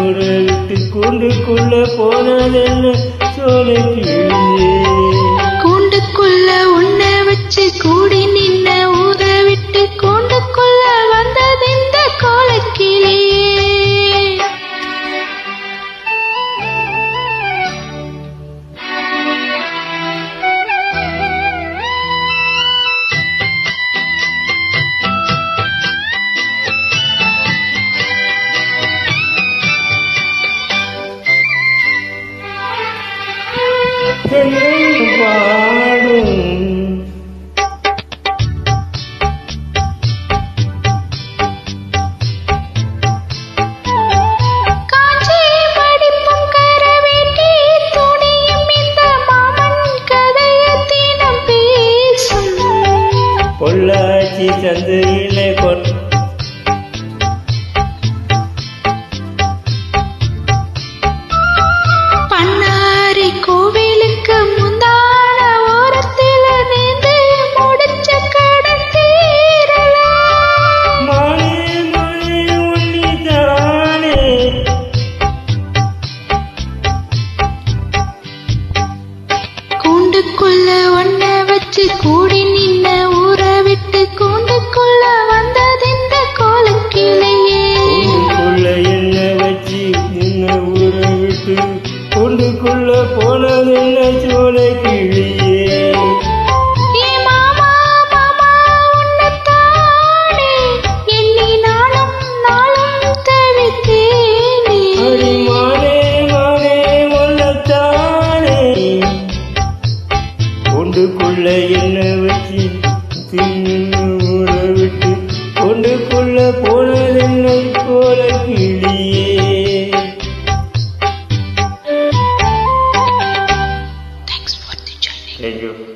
ஊற விட்டு கூண்டுக்குள்ள போனதென்ன சோலை கிளியே. கூண்டுக்குள்ள உன்னை வச்சு கூடி நின்ன ஊற விட்டு கூண்டுக்குள்ள வந்தது இந்த கோலக்கிளியே. பாடும் காஞ்சி படிப்பும் கரவேட்டி துணியும் இந்த மாமன் கதையை தினம் பேசும். பொள்ளாச்சி சந்தையிலே பண்ணாரி கோவிலுக்கு முந்தான ஓரத்தில் நீந்து முடிச்ச கடன் தீரலாம். மானே மானே உன்னிதானே. கூண்டுக்குள்ள ஒன்ன வச்சு கூடி நின்ன ஊற விட்டு கூண்டுக்குள்ள வந்தது இந்த கோலக்கிளியே. கூண்டுக்குள்ள என்ன வச்சு நின்ன ஊற விட்டு கூண்டுக்குள்ள போனதென்ன சோலை கிளியே. ஏ மாமா மாமா உன்னைத்தானே எண்ணி நாளும் நாளும் தவித்தேனே. அடி மானே மானே ஒன்னத்தானே. கூண்டுக்குள்ள என்ன வச்சு தின்னு ஊற விட்டு கூண்டுக்குள்ள போனதென்ன சோலை கிளியே. Thanks for the journey. Thank you.